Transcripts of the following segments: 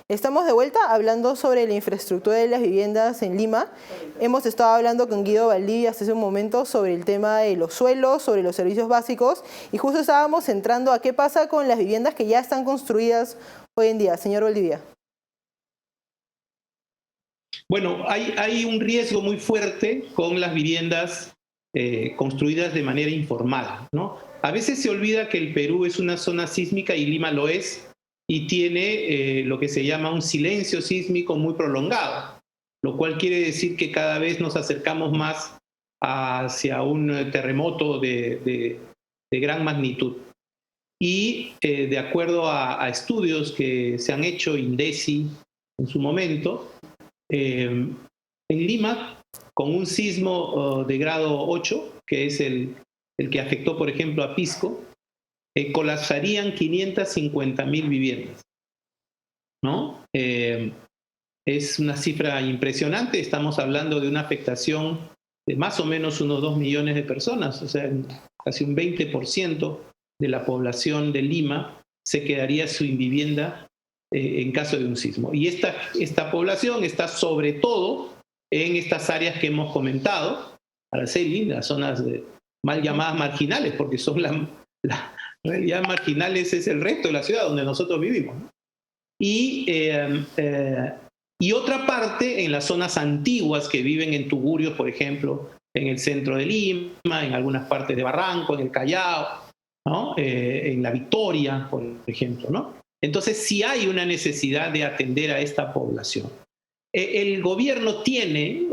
Estamos de vuelta hablando sobre la infraestructura de las viviendas en Lima. Hemos estado hablando con Guido Valdivia hasta hace un momento sobre el tema de los suelos, sobre los servicios básicos, y justo estábamos entrando a qué pasa con las viviendas que ya están construidas hoy en día. Señor Valdivia. Bueno, hay un riesgo muy fuerte con las viviendas construidas de manera informal, ¿no? A veces se olvida que el Perú es una zona sísmica y Lima lo es, y tiene lo que se llama un silencio sísmico muy prolongado, lo cual quiere decir que cada vez nos acercamos más hacia un terremoto de gran magnitud. Y de acuerdo a estudios que se han hecho, INDECI en su momento, en Lima, con un sismo de grado 8, que es el que afectó, por ejemplo, a Pisco, colapsarían 550.000 viviendas, ¿no? Es una cifra impresionante. Estamos hablando de una afectación de más o menos unos 2 millones de personas, o sea, casi un 20% de la población de Lima se quedaría sin vivienda en caso de un sismo. Y esta población está sobre todo en estas áreas que hemos comentado, Araceli, las zonas mal llamadas marginales, porque son la realidad marginales es el resto de la ciudad donde nosotros vivimos, ¿no? Y otra parte en las zonas antiguas que viven en Tugurios, por ejemplo, en el centro de Lima, en algunas partes de Barranco, en el Callao, ¿no? En La Victoria, por ejemplo, ¿no? Entonces sí hay una necesidad de atender a esta población. El gobierno tiene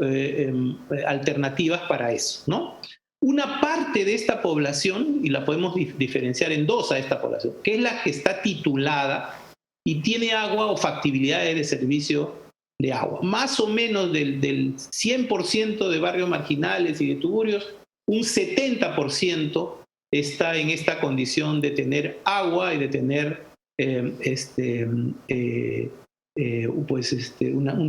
alternativas para eso, ¿no? Una parte de esta población, y la podemos diferenciar en dos a esta población, que es la que está titulada y tiene agua o factibilidades de servicio de agua. Más o menos del 100% de barrios marginales y de tugurios, un 70% está en esta condición de tener agua y de tener un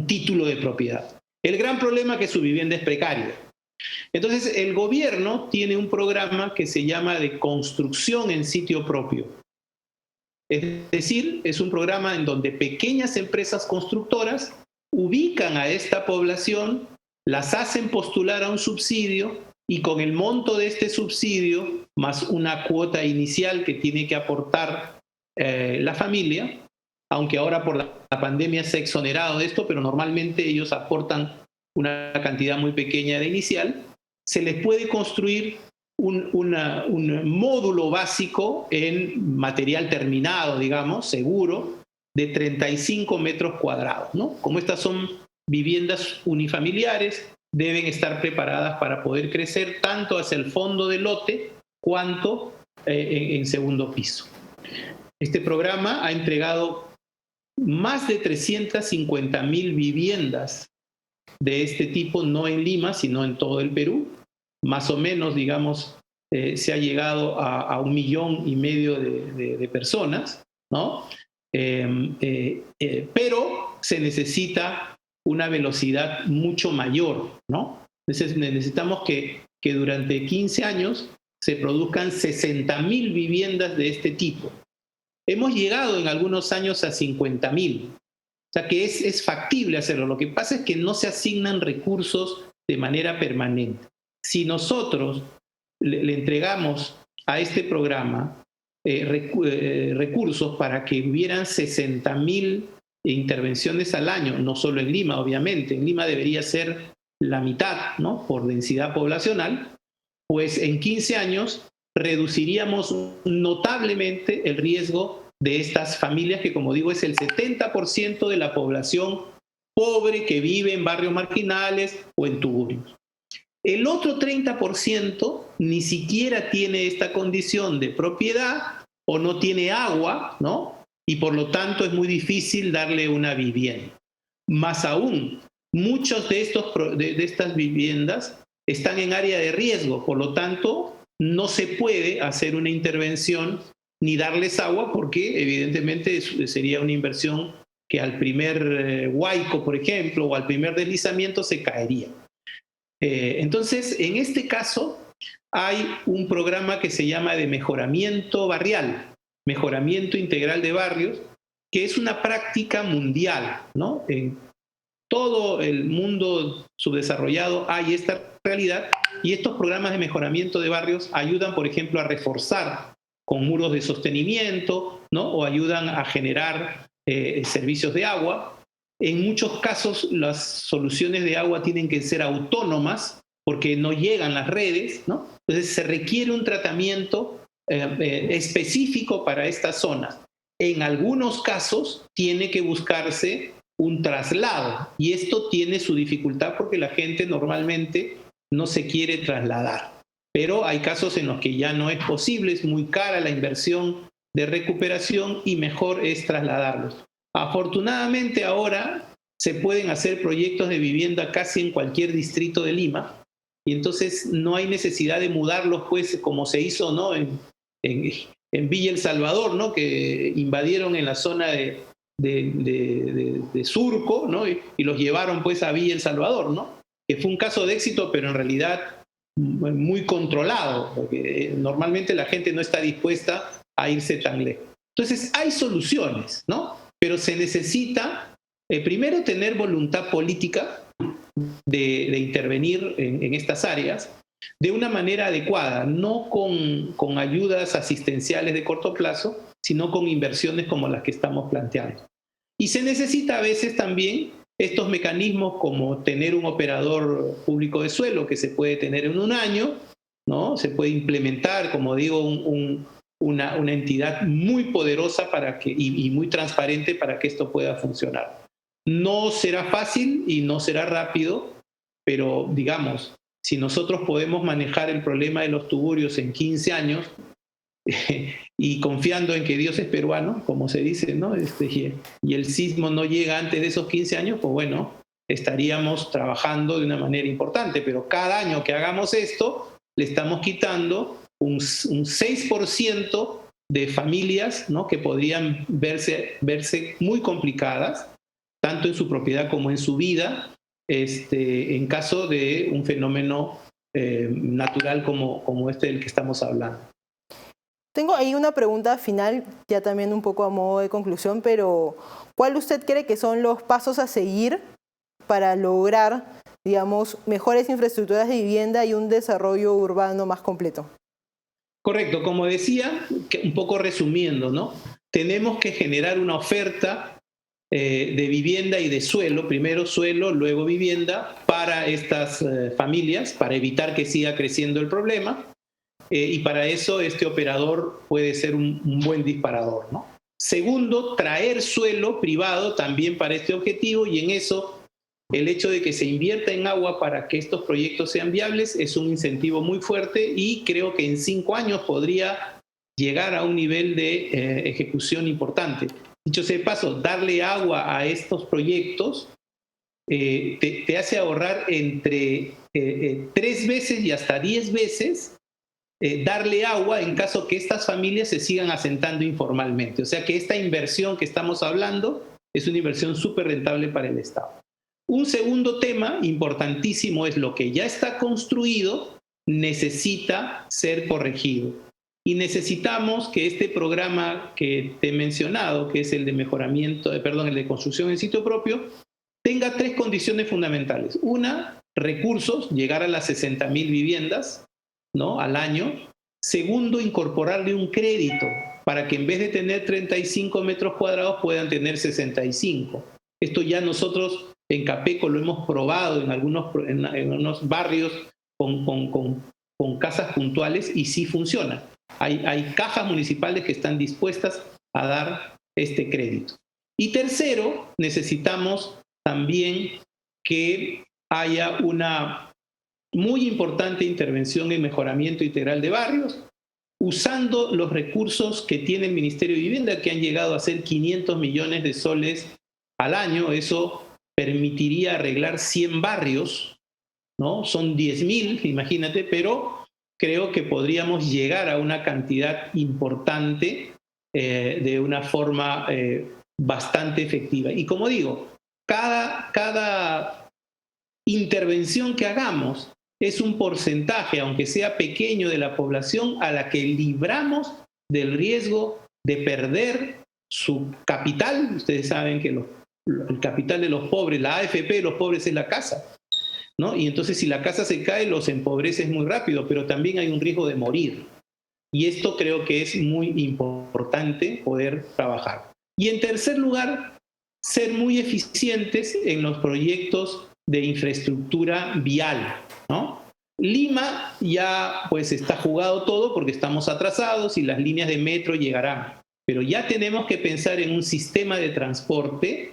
título de propiedad. El gran problema es que su vivienda es precaria. Entonces, el gobierno tiene un programa que se llama de construcción en sitio propio. Es decir, es un programa en donde pequeñas empresas constructoras ubican a esta población, las hacen postular a un subsidio y con el monto de este subsidio, más una cuota inicial que tiene que aportar la familia, aunque ahora por la pandemia se ha exonerado de esto, pero normalmente ellos aportan una cantidad muy pequeña de inicial, se les puede construir un módulo básico en material terminado, digamos, seguro, de 35 metros cuadrados, ¿no? Como estas son viviendas unifamiliares, deben estar preparadas para poder crecer tanto hacia el fondo del lote cuanto en segundo piso. Este programa ha entregado más de 350.000 viviendas de este tipo, no en Lima, sino en todo el Perú. Más o menos, digamos, se ha llegado a 1,5 millones de personas, ¿no? Pero se necesita una velocidad mucho mayor, ¿no? Entonces necesitamos que durante 15 años se produzcan 60.000 viviendas de este tipo. Hemos llegado en algunos años a 50.000. O sea que es factible hacerlo. Lo que pasa es que no se asignan recursos de manera permanente. Si nosotros le entregamos a este programa recursos para que hubieran 60.000 intervenciones al año, no solo en Lima, obviamente, en Lima debería ser la mitad, ¿no? Por densidad poblacional, pues en 15 años reduciríamos notablemente el riesgo de estas familias, que como digo es el 70% de la población pobre que vive en barrios marginales o en tugurios. El otro 30% ni siquiera tiene esta condición de propiedad o no tiene agua, ¿no? Y por lo tanto es muy difícil darle una vivienda. Más aún, muchos de estas viviendas están en área de riesgo, por lo tanto no se puede hacer una intervención ni darles agua porque evidentemente sería una inversión que al primer huaico, por ejemplo, o al primer deslizamiento se caería. Entonces, en este caso hay un programa que se llama de mejoramiento barrial, mejoramiento integral de barrios, que es una práctica mundial, ¿no? En todo el mundo subdesarrollado hay esta realidad y estos programas de mejoramiento de barrios ayudan, por ejemplo, a reforzar con muros de sostenimiento, ¿no? O ayudan a generar servicios de agua. En muchos casos las soluciones de agua tienen que ser autónomas porque no llegan las redes, ¿no? Entonces se requiere un tratamiento específico para estas zonas. En algunos casos tiene que buscarse un traslado y esto tiene su dificultad porque la gente normalmente no se quiere trasladar. Pero hay casos en los que ya no es posible, es muy cara la inversión de recuperación y mejor es trasladarlos. Afortunadamente ahora se pueden hacer proyectos de vivienda casi en cualquier distrito de Lima y entonces no hay necesidad de mudarlos, pues, como se hizo, ¿no? En Villa El Salvador, ¿no? Que invadieron en la zona de Surco, ¿no? Y los llevaron, pues, a Villa El Salvador, ¿no? Que fue un caso de éxito, pero en realidad muy controlado, porque normalmente la gente no está dispuesta a irse tan lejos. Entonces hay soluciones, ¿no? Pero se necesita primero tener voluntad política de intervenir en estas áreas de una manera adecuada, no con ayudas asistenciales de corto plazo, sino con inversiones como las que estamos planteando. Y se necesita a veces también estos mecanismos como tener un operador público de suelo que se puede tener en un año, ¿no? Se puede implementar, como digo, una entidad muy poderosa y muy transparente para que esto pueda funcionar. No será fácil y no será rápido, pero digamos, si nosotros podemos manejar el problema de los tuburios en 15 años, y confiando en que Dios es peruano, como se dice, ¿no? Y el sismo no llega antes de esos 15 años, pues bueno, estaríamos trabajando de una manera importante, pero cada año que hagamos esto, le estamos quitando un 6% de familias, ¿no? Que podrían verse muy complicadas, tanto en su propiedad como en su vida, en caso de un fenómeno natural como este del que estamos hablando. Tengo ahí una pregunta final, ya también un poco a modo de conclusión, pero ¿cuál usted cree que son los pasos a seguir para lograr, digamos, mejores infraestructuras de vivienda y un desarrollo urbano más completo? Correcto, como decía, un poco resumiendo, ¿no? Tenemos que generar una oferta de vivienda y de suelo, primero suelo, luego vivienda, para estas familias, para evitar que siga creciendo el problema. Y para eso este operador puede ser un buen disparador, ¿no? Segundo, traer suelo privado también para este objetivo y en eso el hecho de que se invierta en agua para que estos proyectos sean viables es un incentivo muy fuerte y creo que en 5 años podría llegar a un nivel de ejecución importante. Dicho sea de paso, darle agua a estos proyectos te hace ahorrar entre 3 veces y hasta 10 veces darle agua en caso que estas familias se sigan asentando informalmente. O sea que esta inversión que estamos hablando es una inversión súper rentable para el Estado. Un segundo tema importantísimo es lo que ya está construido necesita ser corregido. Y necesitamos que este programa que te he mencionado, que es el de el de construcción en sitio propio, tenga 3 condiciones fundamentales. Una, recursos, llegar a las 60.000 viviendas, ¿no? Al año. Segundo, incorporarle un crédito para que en vez de tener 35 metros cuadrados puedan tener 65. Esto ya nosotros en Capeco lo hemos probado en algunos barrios con casas puntuales y sí funciona. Hay cajas municipales que están dispuestas a dar este crédito. Y tercero, necesitamos también que haya una muy importante intervención en mejoramiento integral de barrios, usando los recursos que tiene el Ministerio de Vivienda, que han llegado a ser 500 millones de soles al año. Eso permitiría arreglar 100 barrios, ¿no? Son 10.000, imagínate, pero creo que podríamos llegar a una cantidad importante de una forma bastante efectiva. Y como digo, cada intervención que hagamos es un porcentaje, aunque sea pequeño, de la población a la que libramos del riesgo de perder su capital. Ustedes saben que el capital de los pobres, la AFP de los pobres es la casa, ¿no? Y entonces si la casa se cae, los empobreces muy rápido, pero también hay un riesgo de morir. Y esto creo que es muy importante poder trabajar. Y en tercer lugar, ser muy eficientes en los proyectos de infraestructura vial, ¿no? Lima ya pues está jugado todo porque estamos atrasados y las líneas de metro llegarán. Pero ya tenemos que pensar en un sistema de transporte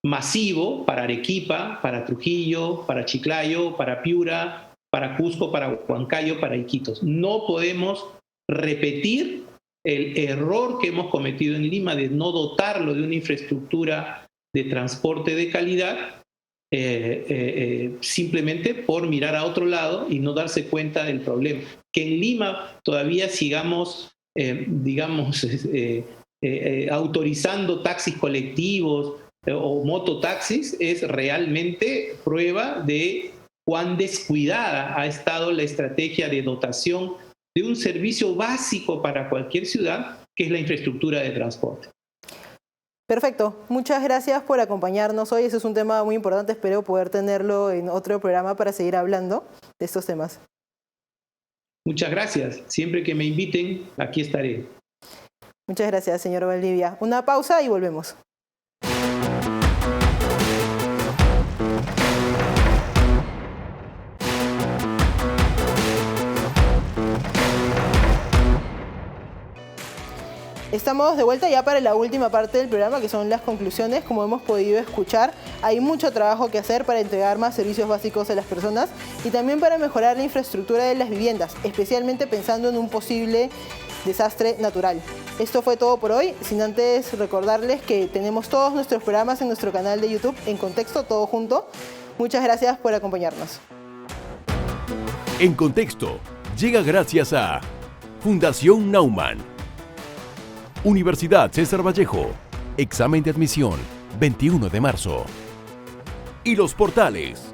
masivo para Arequipa, para Trujillo, para Chiclayo, para Piura, para Cusco, para Huancayo, para Iquitos. No podemos repetir el error que hemos cometido en Lima de no dotarlo de una infraestructura de transporte de calidad, simplemente por mirar a otro lado y no darse cuenta del problema. Que en Lima todavía sigamos, autorizando taxis colectivos o mototaxis es realmente prueba de cuán descuidada ha estado la estrategia de dotación de un servicio básico para cualquier ciudad, que es la infraestructura de transporte. Perfecto. Muchas gracias por acompañarnos hoy. Ese es un tema muy importante. Espero poder tenerlo en otro programa para seguir hablando de estos temas. Muchas gracias. Siempre que me inviten, aquí estaré. Muchas gracias, señor Valdivia. Una pausa y volvemos. Estamos de vuelta ya para la última parte del programa, que son las conclusiones. Como hemos podido escuchar, hay mucho trabajo que hacer para entregar más servicios básicos a las personas y también para mejorar la infraestructura de las viviendas, especialmente pensando en un posible desastre natural. Esto fue todo por hoy, sin antes recordarles que tenemos todos nuestros programas en nuestro canal de YouTube, En Contexto, todo junto. Muchas gracias por acompañarnos. En Contexto llega gracias a Fundación Naumann, Universidad César Vallejo, examen de admisión 21 de marzo. Y los portales